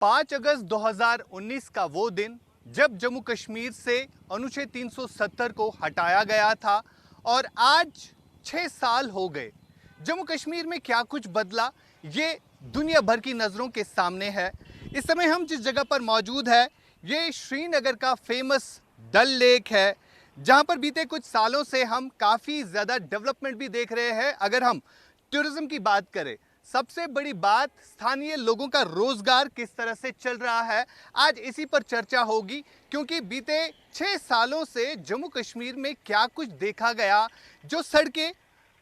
5 अगस्त 2019 का वो दिन जब जम्मू कश्मीर से अनुच्छेद 370 को हटाया गया था और आज 6 साल हो गए। जम्मू कश्मीर में क्या कुछ बदला, ये दुनिया भर की नज़रों के सामने है। इस समय हम जिस जगह पर मौजूद है ये श्रीनगर का फेमस डल लेक है, जहां पर बीते कुछ सालों से हम काफ़ी ज़्यादा डेवलपमेंट भी देख रहे हैं। अगर हम टूरिज्म की बात करें, सबसे बड़ी बात स्थानीय लोगों का रोजगार किस तरह से चल रहा है, आज इसी पर चर्चा होगी। क्योंकि बीते 6 सालों से जम्मू कश्मीर में क्या कुछ देखा गया, जो सड़कें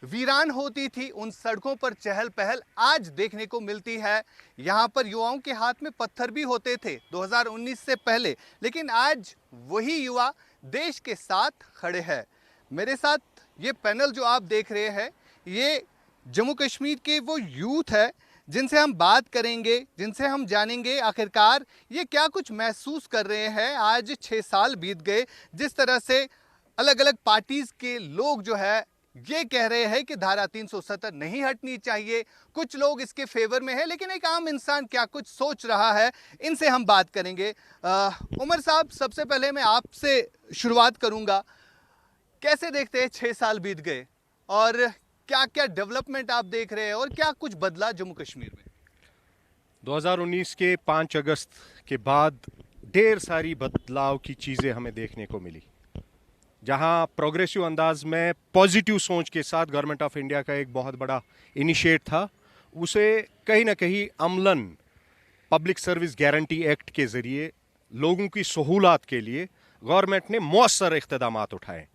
वीरान होती थी उन सड़कों पर चहल पहल आज देखने को मिलती है। यहाँ पर युवाओं के हाथ में पत्थर भी होते थे 2019 से पहले, लेकिन आज वही युवा देश के साथ खड़े हैं। मेरे साथ ये पैनल जो आप देख रहे हैं, ये जम्मू कश्मीर के वो यूथ है जिनसे हम बात करेंगे, जिनसे हम जानेंगे आखिरकार ये क्या कुछ महसूस कर रहे हैं। आज 6 साल बीत गए, जिस तरह से अलग अलग पार्टीज के लोग जो है ये कह रहे हैं कि धारा 370 नहीं हटनी चाहिए, कुछ लोग इसके फेवर में है, लेकिन एक आम इंसान क्या कुछ सोच रहा है, इनसे हम बात करेंगे। उमर साहब, सबसे पहले मैं आपसे शुरुआत करूंगा। कैसे देखते हैं 6 साल बीत गए और क्या क्या डेवलपमेंट आप देख रहे हैं और क्या कुछ बदला जम्मू कश्मीर में? 2019 के 5 अगस्त के बाद ढेर सारी बदलाव की चीज़ें हमें देखने को मिली, जहां प्रोग्रेसिव अंदाज में पॉजिटिव सोच के साथ गवर्नमेंट ऑफ इंडिया का एक बहुत बड़ा इनिशिएट था, उसे कहीं ना कहीं Amlan public service guarantee act के ज़रिए लोगों की सहूलत के लिए गवर्नमेंट ने मौसर इक़्तिदामात उठाए।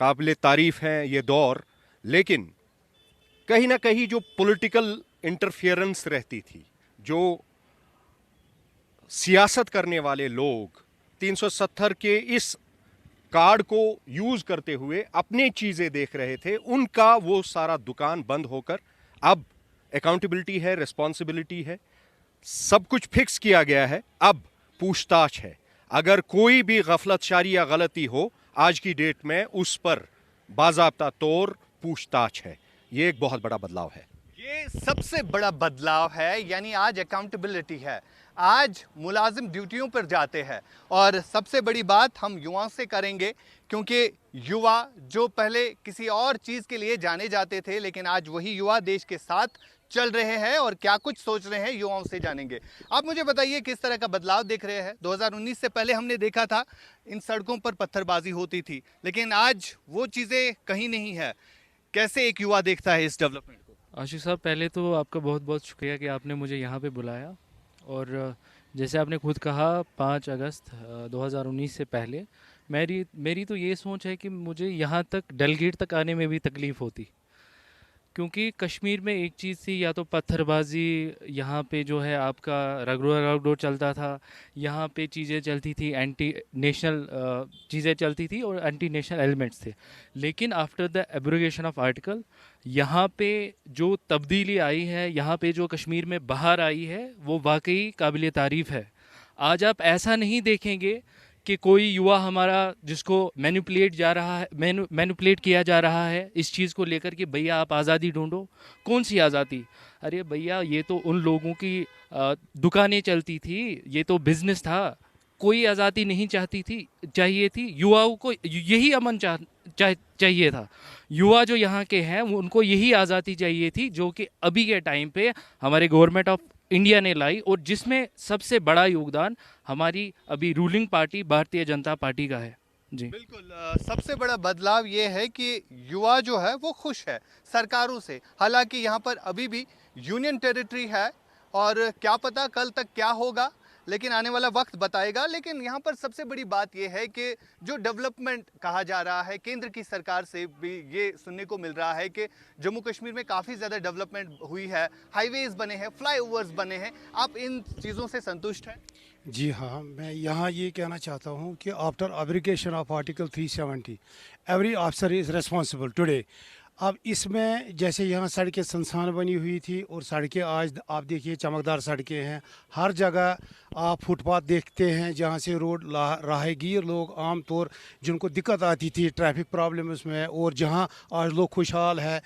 काबिल तारीफ़ हैं ये दौर, लेकिन कहीं ना कहीं जो पॉलिटिकल इंटरफियरेंस रहती थी, जो सियासत करने वाले लोग 370 के इस कार्ड को यूज करते हुए अपनी चीजें देख रहे थे, उनका वो सारा दुकान बंद होकर अब अकाउंटेबिलिटी है, रिस्पॉन्सिबिलिटी है, सब कुछ फिक्स किया गया है। अब पूछताछ है, अगर कोई भी गफलतशारी या गलती हो आज की डेट में उस पर बाज़ाब्ता तौर पूछताछ है। ये एक बहुत बड़ा बदलाव है। ये सबसे बड़ा बदलाव है, यानी आज अकाउंटेबिलिटी है, आज मुलाजिम ड्यूटियों पर जाते हैं। और सबसे बड़ी बात हम युवाओं से करेंगे, क्योंकि युवा जो पहले किसी और चीज़ के लिए जाने जाते थे, लेकिन आज वही युवा देश के साथ चल रहे हैं और क्या कुछ सोच रहे हैं युवाओं से जानेंगे। आप मुझे बताइए किस तरह का बदलाव देख रहे हैं। 2019 से पहले हमने देखा था इन सड़कों पर पत्थरबाजी होती थी, लेकिन आज वो चीज़ें कहीं नहीं है। कैसे एक युवा देखता है इस डेवलपमेंट को? आशीष साहब, पहले तो आपका बहुत बहुत शुक्रिया कि आपने मुझे यहाँ पे बुलाया। और जैसे आपने खुद कहा 5 अगस्त 2019 से पहले मेरी तो ये सोच है कि मुझे यहाँ तक डलगेट तक आने में भी तकलीफ़ होती, क्योंकि कश्मीर में एक चीज़ थी, या तो पत्थरबाजी, यहाँ पे जो है आपका रगड़ोड़ चलता था, यहाँ पे चीज़ें चलती थी, एंटी नेशनल चीज़ें चलती थी और एंटी नेशनल एलिमेंट्स थे। लेकिन after the abrogation of article यहाँ पे जो तब्दीली आई है, यहाँ पे जो कश्मीर में बहार आई है, वो वाकई काबिल तारीफ़ है। आज आप ऐसा नहीं देखेंगे कि कोई युवा हमारा जिसको मैनिपुलेट किया जा रहा है इस चीज़ को लेकर कि भैया आप आज़ादी ढूंढो। कौन सी आज़ादी? अरे भैया, ये तो उन लोगों की दुकानें चलती थी, ये तो बिजनेस था। कोई आज़ादी नहीं चाहिए थी युवाओं को, यही अमन चाहिए था। युवा जो यहाँ के हैं उनको यही आज़ादी चाहिए थी, जो कि अभी के टाइम पे हमारे गवर्नमेंट ऑफ इंडिया ने लाई, और जिसमें सबसे बड़ा योगदान हमारी अभी ruling party Bharatiya Janata party का है। जी बिल्कुल। सबसे बड़ा बदलाव ये है कि युवा जो है वो खुश है सरकारों से। हालांकि यहाँ पर अभी भी यूनियन टेरिटरी है और क्या पता कल तक क्या होगा, लेकिन आने वाला वक्त बताएगा। लेकिन यहाँ पर सबसे बड़ी बात यह है कि जो डेवलपमेंट कहा जा रहा है, केंद्र की सरकार से भी ये सुनने को मिल रहा है कि जम्मू कश्मीर में काफ़ी ज़्यादा डेवलपमेंट हुई है, हाईवेज़ बने हैं, फ्लाईओवर्स बने हैं। आप इन चीज़ों से संतुष्ट हैं? जी हाँ, मैं यहाँ ये कहना चाहता हूँ कि after abrogation of article 370 every officer is responsible today. अब इसमें जैसे यहाँ सड़कें सुनसान बनी हुई थी और सड़कें आज आप देखिए चमकदार सड़कें हैं। हर जगह आप फुटपाथ देखते हैं जहाँ से रोड राहगीर लोग आम तौर जिनको दिक्कत आती थी ट्रैफिक प्रॉब्लम उसमें, और जहाँ आज लोग खुशहाल है।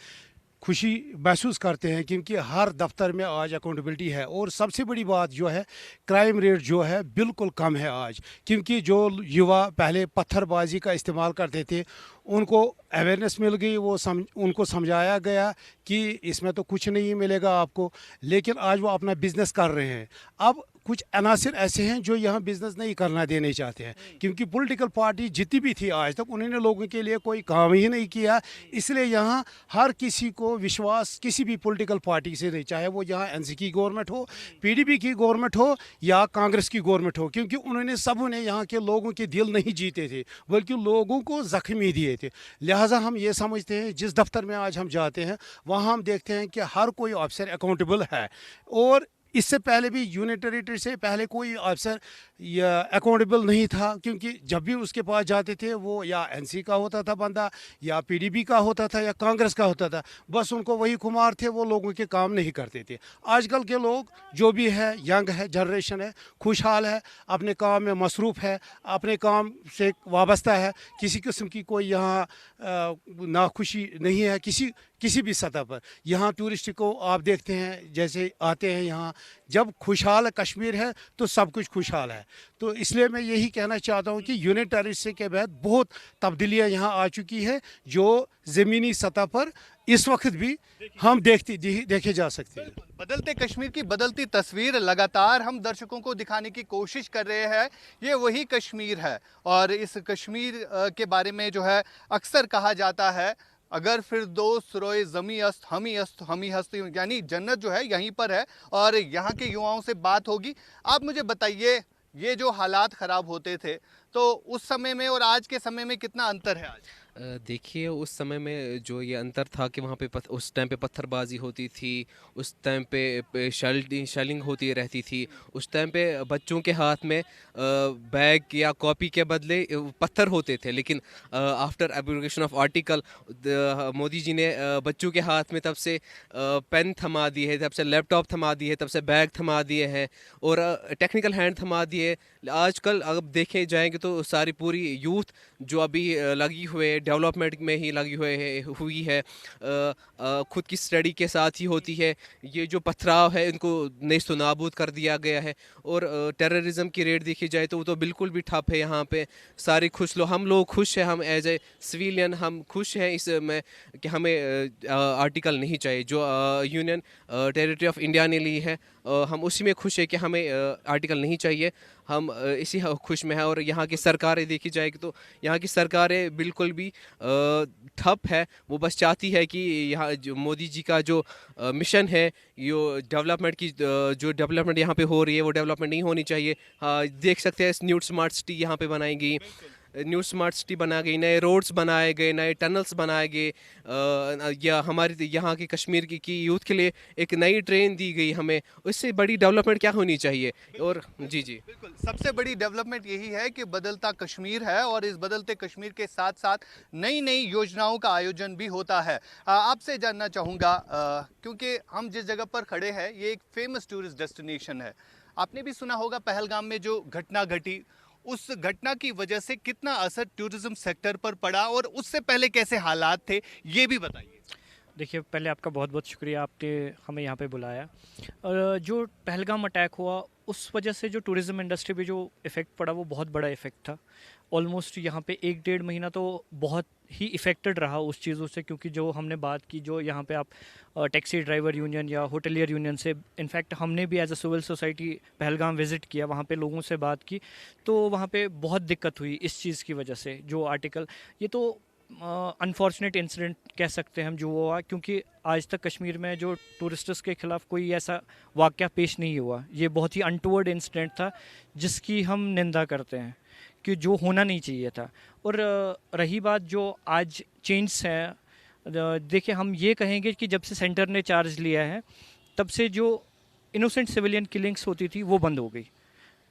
खुशी महसूस करते हैं क्योंकि हर दफ्तर में आज अकाउंटेबिलिटी है। और सबसे बड़ी बात जो है, क्राइम रेट जो है बिल्कुल कम है आज, क्योंकि जो युवा पहले पत्थरबाजी का इस्तेमाल करते थे उनको अवेयरनेस मिल गई, उनको समझाया गया कि इसमें तो कुछ नहीं मिलेगा आपको, लेकिन आज वो अपना बिजनेस कर रहे हैं। अब कुछ अनासिर ऐसे हैं जो यहाँ बिजनेस नहीं करना देने चाहते हैं, क्योंकि पॉलिटिकल पार्टी जितनी भी थी आज तक उन्होंने लोगों के लिए कोई काम ही नहीं किया। इसलिए यहाँ हर किसी को विश्वास किसी भी पॉलिटिकल पार्टी से नहीं, चाहे वो यहाँ एनसी की गवर्नमेंट हो, पीडीपी की गवर्नमेंट हो या कांग्रेस की गवर्नमेंट हो, क्योंकि उन्होंने सबों ने यहाँ के लोगों के दिल नहीं जीते थे बल्कि लोगों को जख्मी दिए थे। लिहाजा हम ये समझते हैं जिस दफ्तर में आज हम जाते हैं वहाँ हम देखते हैं कि हर कोई अफसर अकाउंटेबल है। और इससे पहले भी यूनियन टेरिटरी से पहले कोई अफसर या अकाउंटेबल नहीं था, क्योंकि जब भी उसके पास जाते थे वो या एनसी का होता था बंदा या पीडीपी का होता था या कांग्रेस का होता था, बस उनको वही खुमार थे, वो लोगों के काम नहीं करते थे। आजकल के लोग जो भी है, यंग है, जनरेशन है, खुशहाल है, अपने काम में मसरूफ़ है, अपने काम से वाबस्ता है, किसी किस्म की कोई यहाँ नाखुशी नहीं है किसी भी सतह पर। यहाँ टूरिस्ट को आप देखते हैं जैसे आते हैं यहाँ, जब खुशहाल कश्मीर है तो सब कुछ खुशहाल है। तो इसलिए मैं यही कहना चाहता हूँ कि यूनियन टेरिटरी के बाद बहुत तब्दीलियाँ यहाँ आ चुकी है जो ज़मीनी सतह पर इस वक्त भी हम देखे जा सकते हैं। बदलते कश्मीर की बदलती तस्वीर लगातार हम दर्शकों को दिखाने की कोशिश कर रहे हैं। ये वही कश्मीर है और इस कश्मीर के बारे में जो है अक्सर कहा जाता है, अगर फिर दो सुरोए ज़मी अस्त हम ही हस्त, यानी जन्नत जो है यहीं पर है। और यहाँ के युवाओं से बात होगी। आप मुझे बताइए, ये जो हालात ख़राब होते थे तो उस समय में और आज के समय में कितना अंतर है? आज देखिए, उस समय में जो ये अंतर था कि वहाँ पे उस टाइम पे पत्थरबाजी होती थी, उस टाइम पे शेलिंग होती रहती थी, उस टाइम पे बच्चों के हाथ में बैग या कॉपी के बदले पत्थर होते थे। लेकिन after abrogation of article Modi ji ने बच्चों के हाथ में तब से पेन थमा दिए है, तब से लैपटॉप थमा दिए है, तब से बैग थमा दिए हैं और टेक्निकल हैंड थमा दिए। आजकल अगर देखे जाएंगे तो सारी पूरी यूथ जो अभी लगी हुए डेवलपमेंट में ही लगी हुई है, खुद की स्टडी के साथ ही होती है। ये जो पथराव है इनको नेस्तो नाबूद कर दिया गया है। और टेररिज्म की रेट देखी जाए तो वो तो बिल्कुल भी ठप है। यहाँ पे सारे हम लोग खुश हैं, हम एज ए सिविलियन हम खुश हैं इसमें कि हमें आर्टिकल नहीं चाहिए जो यूनियन टेरिटरी ऑफ इंडिया ने ली है। हम उसी में खुश है कि हमें आर्टिकल नहीं चाहिए, हम इसी खुश में हैं। और यहाँ की सरकारें देखी जाएगी तो यहाँ की सरकारें बिल्कुल भी ठप है। वो बस चाहती है कि यहाँ जो मोदी जी का जो मिशन है, यो डेवलपमेंट की जो डेवलपमेंट यहाँ पे हो रही है वो डेवलपमेंट नहीं होनी चाहिए। हाँ, देख सकते हैं न्यू स्मार्ट सिटी यहाँ पे बनाई गई, न्यू स्मार्ट सिटी बना गई, नए रोड्स बनाए गए, नए टनल्स बनाए गए, या हमारी यहाँ की कश्मीर की यूथ के लिए एक नई ट्रेन दी गई हमें। इससे बड़ी डेवलपमेंट क्या होनी चाहिए? और जी बिल्कुल, सबसे बड़ी डेवलपमेंट यही है कि बदलता कश्मीर है और इस बदलते कश्मीर के साथ साथ नई नई योजनाओं का आयोजन भी होता है। आपसे जानना चाहूँगा, क्योंकि हम जिस जगह पर खड़े हैं ये एक फेमस टूरिस्ट डेस्टिनेशन है। आपने भी सुना होगा पहलगाम में जो घटना घटी, उस घटना की वजह से कितना असर टूरिज्म सेक्टर पर पड़ा और उससे पहले कैसे हालात थे, ये भी बताइए। देखिए, पहले आपका बहुत बहुत शुक्रिया, आपने हमें यहाँ पे बुलाया। और जो पहलगाम अटैक हुआ उस वजह से जो टूरिज़्म इंडस्ट्री पे जो इफ़ेक्ट पड़ा वो बहुत बड़ा इफ़ेक्ट था। ऑलमोस्ट यहाँ पे 1-1.5 महीना तो बहुत ही इफ़ेक्टेड रहा उस चीज़ों से, क्योंकि जो हमने बात की, जो यहाँ पे आप टैक्सी ड्राइवर यूनियन या होटलियर यूनियन से, इनफैक्ट हमने भी as a civil society Pahalgam visit किया, वहाँ पे लोगों से बात की, तो वहाँ पे बहुत दिक्कत हुई इस चीज़ की वजह से। जो आर्टिकल, ये तो अनफॉर्चुनेट इंसिडेंट कह सकते हैं हम जो हुआ, क्योंकि आज तक कश्मीर में जो टूरिस्ट्स के ख़िलाफ़ कोई ऐसा वाक़या पेश नहीं हुआ। ये बहुत ही अनटूवर्ड इंसिडेंट था जिसकी हम निंदा करते हैं कि जो होना नहीं चाहिए था। और रही बात जो आज चेंज है, देखिए हम ये कहेंगे कि जब से सेंटर ने चार्ज लिया है तब से जो इनोसेंट सिविलियन किलिंग्स होती थी वो बंद हो गई।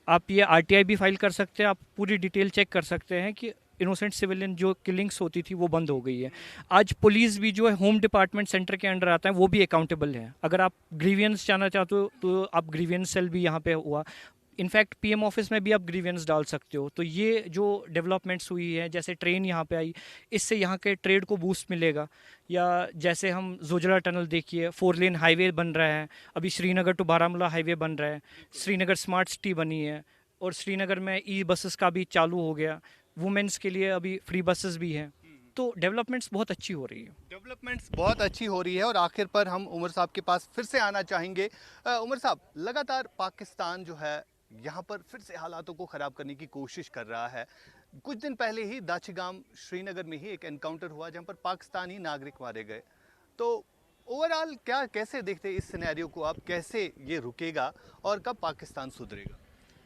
आप ये आरटीआई भी फाइल कर सकते हैं, आप पूरी डिटेल चेक कर सकते हैं कि इनोसेंट सिविलियन जो किलिंग्स होती थी वो बंद हो गई है। आज पुलिस भी जो है होम डिपार्टमेंट सेंटर के अंडर आता है, वो भी अकाउंटेबल है। अगर आप ग्रीवियंस जाना चाहते हो तो आप ग्रीवियंस सेल भी यहाँ पे हुआ, इनफैक्ट पीएम ऑफिस में भी आप ग्रीवेंस डाल सकते हो। तो ये जो डेवलपमेंट्स हुई है, जैसे ट्रेन यहाँ पे आई, इससे यहाँ के ट्रेड को बूस्ट मिलेगा। या जैसे हम जोजिला टनल देखिए, 4 लेन हाईवे बन रहा है, अभी श्रीनगर टू बारामूला हाईवे बन रहा है, श्रीनगर स्मार्ट सिटी बनी है, और श्रीनगर में ई बसेस का भी चालू हो गया, वुमेंस के लिए अभी फ्री बसेस भी हैं। तो डेवलपमेंट्स बहुत अच्छी हो रही है। डेवलपमेंट्स बहुत अच्छी हो रही है। और आखिर पर हम उमर साहब के पास फिर से आना चाहेंगे। उमर साहब, लगातार पाकिस्तान जो है यहाँ पर फिर से हालातों को ख़राब करने की कोशिश कर रहा है। कुछ दिन पहले ही दाचिगाम श्रीनगर में ही एक एनकाउंटर हुआ जहाँ पर पाकिस्तानी नागरिक मारे गए। तो ओवरऑल क्या कैसे देखते हैं इस सिनेरियो को आप, कैसे ये रुकेगा और कब पाकिस्तान सुधरेगा?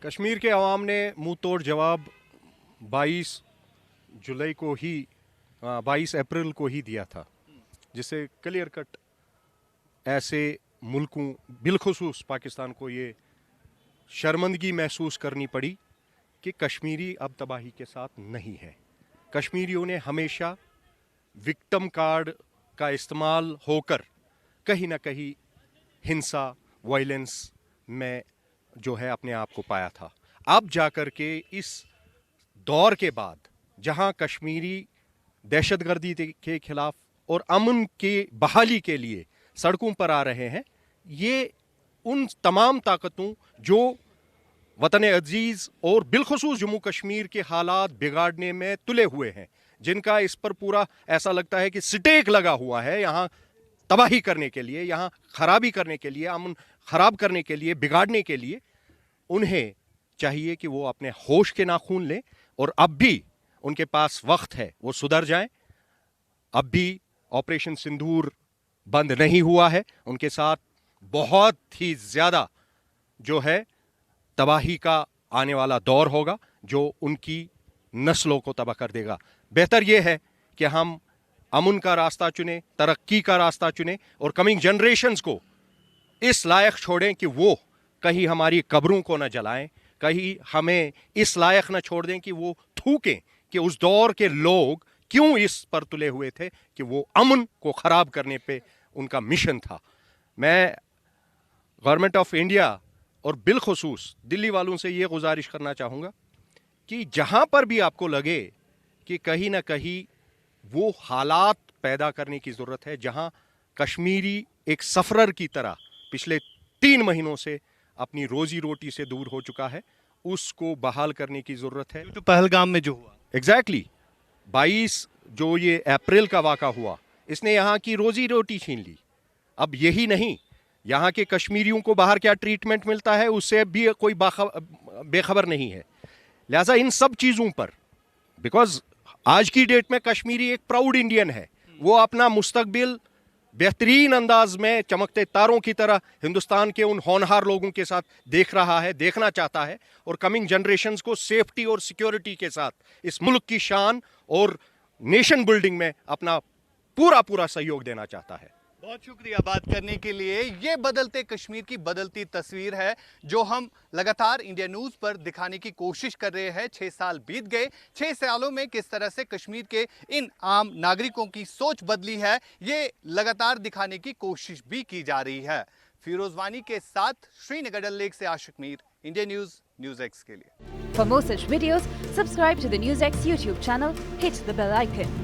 कश्मीर के अवाम ने मुंह तोड़ जवाब 22 जुलाई को ही 22 अप्रैल को ही दिया था, जिससे क्लियर कट ऐसे मुल्कों बिलखुसूस पाकिस्तान को ये शर्मिंदगी महसूस करनी पड़ी कि कश्मीरी अब तबाही के साथ नहीं है। कश्मीरियों ने हमेशा विक्टिम कार्ड का इस्तेमाल होकर कहीं ना कहीं हिंसा, वायलेंस में जो है अपने आप को पाया था। अब जाकर के इस दौर के बाद जहां कश्मीरी दहशतगर्दी के खिलाफ और अमन की बहाली के लिए सड़कों पर आ रहे हैं, ये उन तमाम ताकतों जो वतन अजीज़ और बिलखुसूस जम्मू कश्मीर के हालात बिगाड़ने में तुले हुए हैं, जिनका इस पर पूरा ऐसा लगता है कि स्टेक लगा हुआ है यहाँ तबाही करने के लिए, यहाँ खराबी करने के लिए, अमन खराब करने के लिए, बिगाड़ने के लिए, उन्हें चाहिए कि वो अपने होश के नाखून लें। और अब भी उनके पास वक्त है, वो सुधर जाएं। अब भी ऑपरेशन सिंदूर बंद नहीं हुआ है, उनके साथ बहुत ही ज़्यादा जो है तबाही का आने वाला दौर होगा, जो उनकी नस्लों को तबाह कर देगा। बेहतर यह है कि हम अमन का रास्ता चुनें, तरक्की का रास्ता चुनें और कमिंग जनरेशन्स को इस लायक छोड़ें कि वो कहीं हमारी कब्रों को न जलाएं, कहीं हमें इस लायक न छोड़ दें कि वो थूकें कि उस दौर के लोग क्यों इस पर तुले हुए थे कि वो अमन को ख़राब करने पे उनका मिशन था। मैं गवर्नमेंट ऑफ इंडिया और बिलखुसूस दिल्ली वालों से ये गुजारिश करना चाहूँगा कि जहाँ पर भी आपको लगे कि कहीं ना कहीं वो हालात पैदा करने की ज़रूरत है जहाँ कश्मीरी एक सफ़रर की तरह पिछले 3 महीनों से अपनी रोजी रोटी से दूर हो चुका है, उसको बहाल करने की ज़रूरत है। तो पहलगाम में जो हुआ, एग्जैक्टली 22 जो ये अप्रैल का वाक़ा हुआ, इसने यहाँ की रोजी रोटी छीन ली। अब यही नहीं, यहाँ के कश्मीरियों को बाहर क्या ट्रीटमेंट मिलता है उससे भी कोई बेखबर नहीं है। लिहाजा इन सब चीज़ों पर, बिकॉज आज की डेट में कश्मीरी एक प्राउड इंडियन है, वो अपना मुस्तकबिल बेहतरीन अंदाज में चमकते तारों की तरह हिंदुस्तान के उन होनहार लोगों के साथ देख रहा है, देखना चाहता है, और कमिंग जनरेशन्स को सेफ्टी और सिक्योरिटी के साथ इस मुल्क की शान और नेशन बिल्डिंग में अपना पूरा सहयोग देना चाहता है। बहुत शुक्रिया बात करने के लिए। ये बदलते कश्मीर की बदलती तस्वीर है जो हम लगातार इंडिया न्यूज़ पर दिखाने की कोशिश कर रहे हैं। 6 साल बीत गए, 6 सालों में किस तरह से कश्मीर के इन आम नागरिकों की सोच बदली है, ये लगातार दिखाने की कोशिश भी की जा रही है। फिरोज वानी के साथ श्रीनगर डल लेक से Ashiq Mir, India news, NewsX के लिए। For more such videos, subscribe to the News X YouTube channel, hit the bell icon.